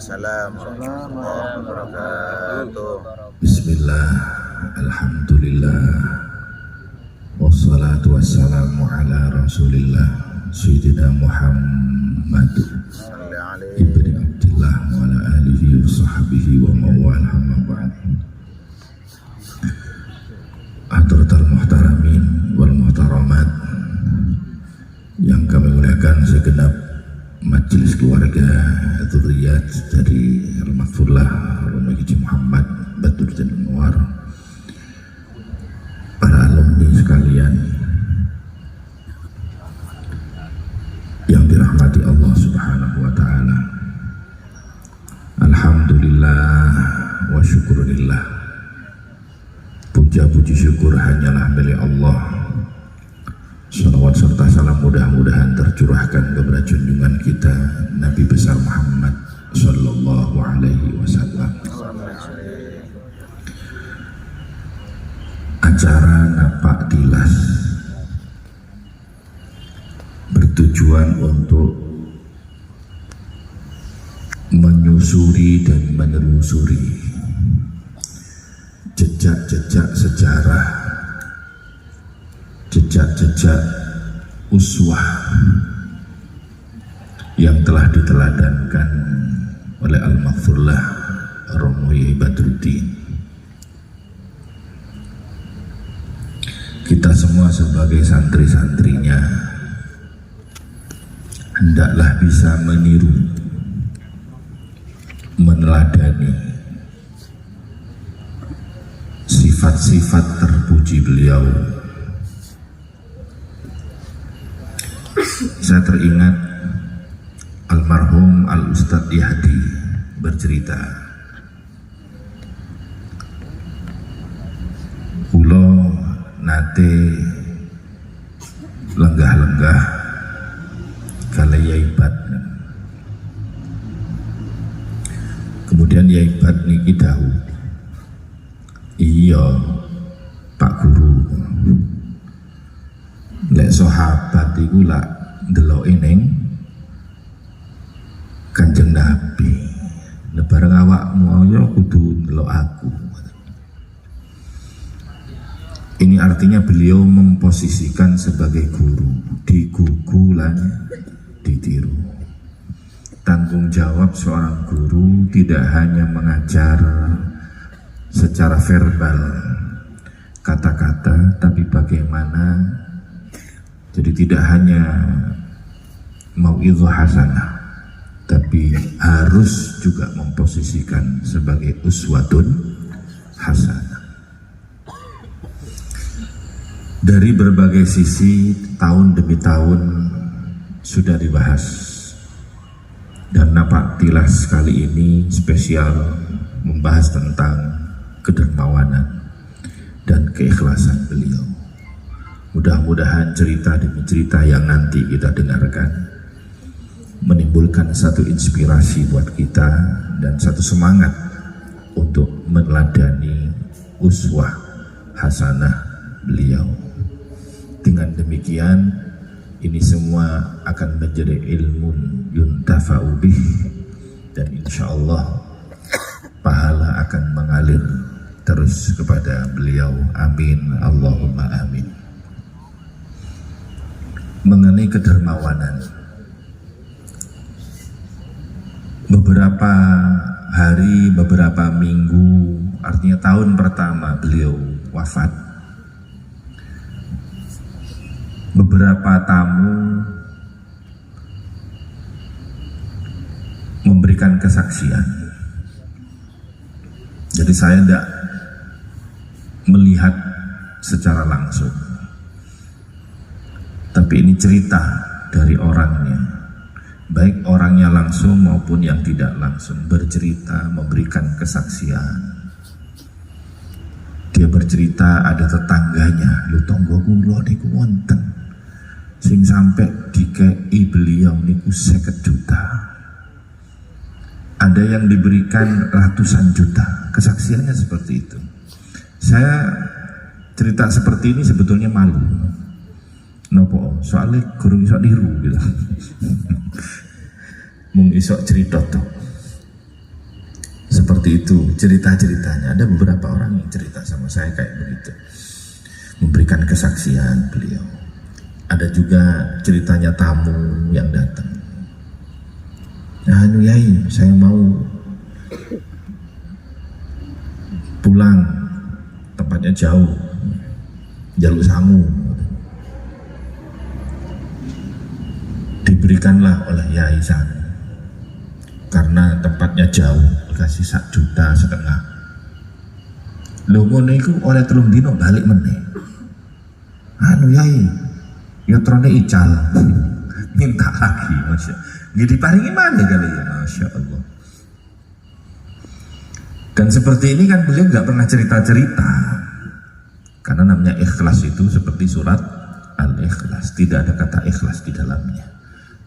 Waalaikumsalam warahmatullahi wabarakatuh. Bismillah, alhamdulillah, wassalatu wassalamu ala rasulillah Sayyidina Muhammad Salli alaihi. ibni Abdillah wa ala alihi wa sahbihi wa mawal hamma ba'd. Hadratal muhtaramin wal muhtaramat yang kami muliakan segenap majelis keluarga dzurriyyat dari Al-Maghfurlah Romi Haji Muhammad Badruddin Anwar, para alumni sekalian yang dirahmati Allah Subhanahu wa taala. Alhamdulillah wa syukurillah. Puja-puji syukur hanyalah milik Allah. Salawat serta salam mudah-mudahan tercurahkan kepada junjungan kita Nabi besar Muhammad sallallahu alaihi wasallam. Acara Napak Tilas bertujuan untuk menyusuri dan menelusuri jejak-jejak sejarah, jejak-jejak uswah yang telah diteladankan oleh Al-Maghfurlah Romi Badruddin. Kita semua sebagai santri-santrinya hendaklah bisa meniru, meneladani sifat-sifat terpuji beliau. Saya teringat almarhum Al-Ustadz Yahdi bercerita, kulo nate lenggah-lenggah kali Yaibat. Kemudian Yaibat niki dawu, iya Pak Guru, lek sahabat iku lak ndeloke ning Kanjeng Nabi, lebareng awakmu ya kudu ndelok aku. Ini artinya beliau memposisikan sebagai guru, digugu lan ditiru. Tanggung jawab seorang guru tidak hanya mengajar secara verbal, kata-kata, tapi bagaimana. Jadi tidak hanya mau'idhah hasanah, tapi harus juga memposisikan sebagai uswatun hasanah. Dari berbagai sisi, tahun demi tahun sudah dibahas, dan Napak Tilas kali ini spesial membahas tentang kedermawanan dan keikhlasan beliau. Mudah-mudahan cerita demi cerita yang nanti kita dengarkan menimbulkan satu inspirasi buat kita dan satu semangat untuk meneladani uswah hasanah beliau. Dengan demikian, ini semua akan menjadi ilmu yuntafa'u bih, dan insya Allah pahala akan mengalir terus kepada beliau. Amin, Allahumma amin. Mengenai kedermawanan, beberapa hari, beberapa minggu, artinya tahun pertama beliau wafat, beberapa tamu memberikan kesaksian. Jadi saya tidak melihat secara langsung, tapi ini cerita dari orangnya, baik orangnya langsung maupun yang tidak langsung bercerita, memberikan kesaksian. Dia bercerita ada tetangganya, lu tonggo kula niku wonten sing sampai dikei beliau niku 50 juta. Ada yang diberikan ratusan juta. Kesaksiannya seperti itu. Saya cerita seperti ini sebetulnya malu. Nopo? Soalnya guru iso niru gitu. Mung iso cerita tuh. Seperti itu cerita-ceritanya. Ada beberapa orang yang cerita sama saya kayak begitu, memberikan kesaksian beliau. Ada juga ceritanya tamu yang datang. Nah, Yai, saya mau pulang, tempatnya jauh, Jaluk Sangu. Diberikanlah oleh Yai sana, karena tempatnya jauh, dikasih 1,5 juta. Lho ngono iku oleh 3 dino balik meneh. Yai, ya trone ical. Minta lagi, Masya. Jadi paringi mana kali ya, Masya Allah. Dan seperti ini kan beliau nggak pernah cerita-cerita, karena namanya ikhlas itu seperti surat Al-Ikhlas, tidak ada kata ikhlas di dalamnya.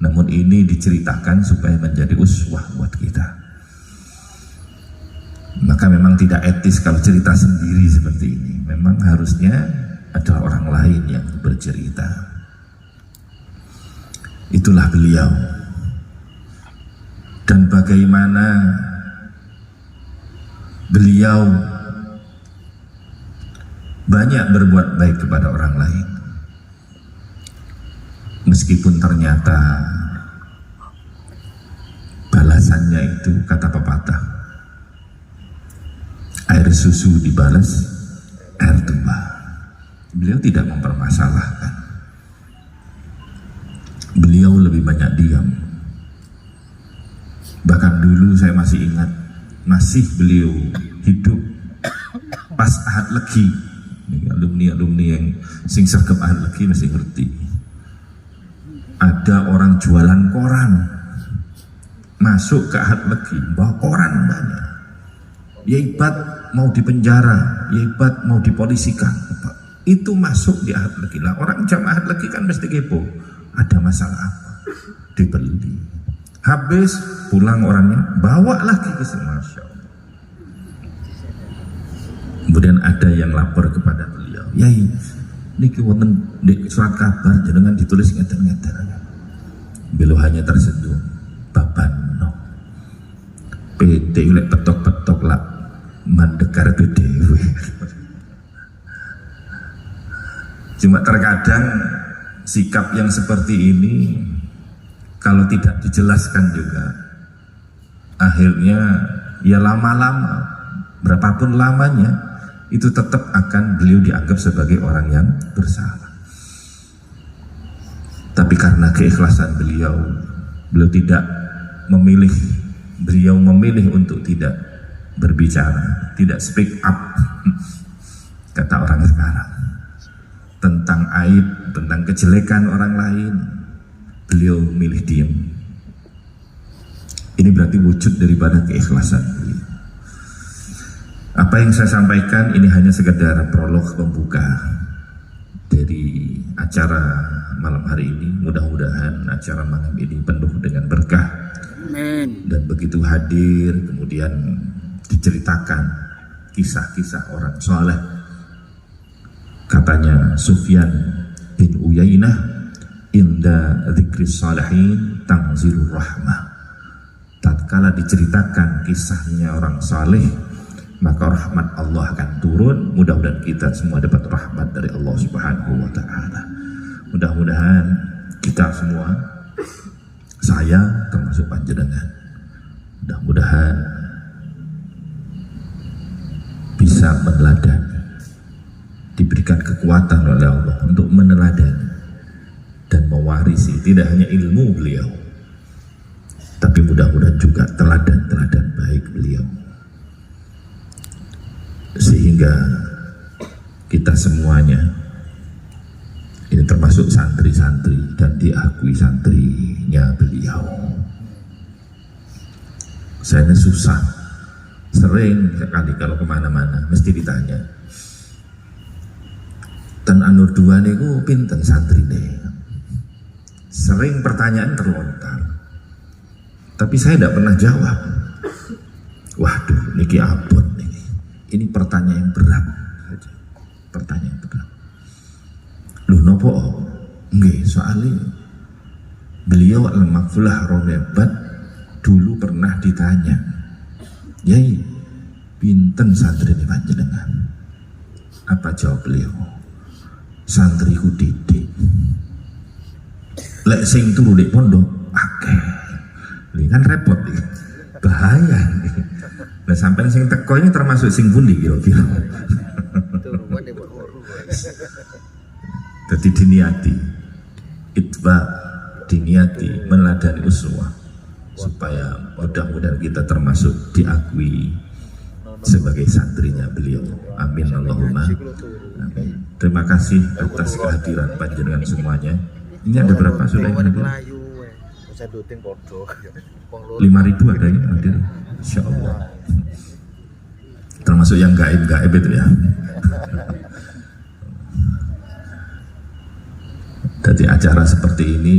Namun ini diceritakan supaya menjadi uswah buat kita. Maka memang tidak etis kalau cerita sendiri seperti ini. Memang harusnya adalah orang lain yang bercerita. Itulah beliau. Dan bagaimana beliau banyak berbuat baik kepada orang lain. Meskipun ternyata balasannya itu kata pepatah, air susu dibalas air tuba. Beliau tidak mempermasalahkan. Beliau lebih banyak diam. Bahkan dulu saya masih ingat, masih beliau hidup pas Ahad Legi. Alumni yang sing sergap Ahad Legi masih ngerti. Ada orang jualan koran masuk ke Ahad Legi, bawa koran banyak. Ya ibat mau dipenjara, ya ibat mau dipolisikan. Itu masuk di Ahad Legi. Lah orang jam Ahad Legi kan mesti kepo, ada masalah apa? Dibeli. Habis pulang orangnya bawa lagi ke sini, Masya Allah. Kemudian ada yang lapor kepada beliau, Yai, niki wonten di surat kabar jenengan ditulis ngeten-ngeten. Beliau hanya terseduh, babano. PT lek petok-petok lah mandekar PDW. Cuma terkadang sikap yang seperti ini kalau tidak dijelaskan juga, akhirnya ya lama-lama, berapapun lamanya, itu tetap akan beliau dianggap sebagai orang yang bersalah. Tapi karena keikhlasan beliau tidak memilih, beliau memilih untuk tidak berbicara, tidak speak up, kata orang sekarang, tentang aib, tentang kejelekan orang lain. Beliau milih diam. Ini berarti wujud daripada keikhlasan beliau. Apa yang saya sampaikan ini hanya sekedar prolog pembuka dari acara malam hari ini. Mudah-mudahan acara malam ini penuh dengan berkah. Amin. Dan begitu hadir kemudian diceritakan kisah-kisah orang soleh. Katanya Sufyan bin Uyainah, inda dzikris salihin tanzilur rahmah. Tatkala diceritakan kisahnya orang saleh, maka rahmat Allah akan turun. Mudah-mudahan kita semua dapat rahmat dari Allah Subhanahu wa ta'ala. Mudah-mudahan kita semua, saya termasuk panjenengan, mudah-mudahan bisa meneladani, diberikan kekuatan oleh Allah untuk meneladani dan mewarisi tidak hanya ilmu beliau, tapi mudah-mudahan juga teladan-teladan baik beliau, sehingga kita semuanya ini termasuk santri-santri dan diakui santrinya beliau. Saya ini susah, sering sekali kalau kemana-mana mesti ditanya, dan Anur dua niku pinten santri deh. Sering pertanyaan terlontar, tapi saya tidak pernah jawab. Waduh, niki abot nih. Ini pertanyaan yang berat saja. Pertanyaan yang berat. Loh nopo? Nggih, soalnya beliau al-Maghfulah Romebat dulu pernah ditanya, Yai, pinten santri ini panjenengan? Apa jawab beliau? Santriku didik. Lek sing turu di pondok akeh. Ini kan repot nih. Bahaya nih. Nah sampai sing teko ini termasuk sing pundi kira-kira. Jadi diniati, itba diniati meladani uswah supaya mudah-mudahan kita termasuk diakui sebagai santrinya beliau. Amin Allahumma. Amin. Terima kasih atas kehadiran panjenengan semuanya. Ini ada berapa sudah yang hadir? 5.000 ada yang hadir. Insya Allah. Termasuk yang gaib-gaib itu ya. Jadi acara seperti ini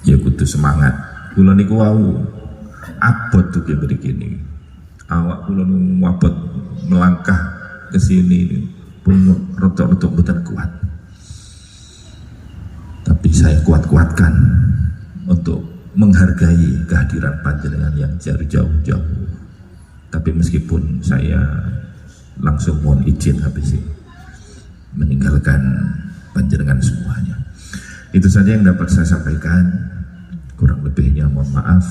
ya kudu semangat. Kula niku wau abot tuh begini. Awak kula abot melangkah ke sini pun rotok-rotok bukan kuat. Tapi saya kuat-kuatkan untuk menghargai kehadiran panjenengan yang jauh-jauh. Tapi meskipun saya langsung mohon izin habis ini meninggalkan panjenengan semuanya. Itu saja yang dapat saya sampaikan. Kurang lebihnya mohon maaf.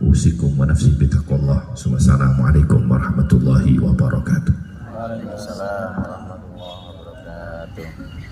Usikum wa nafsi bitaqwallah. Wassalamualaikum warahmatullahi wabarakatuh. Waalaikumsalam warahmatullahi wabarakatuh.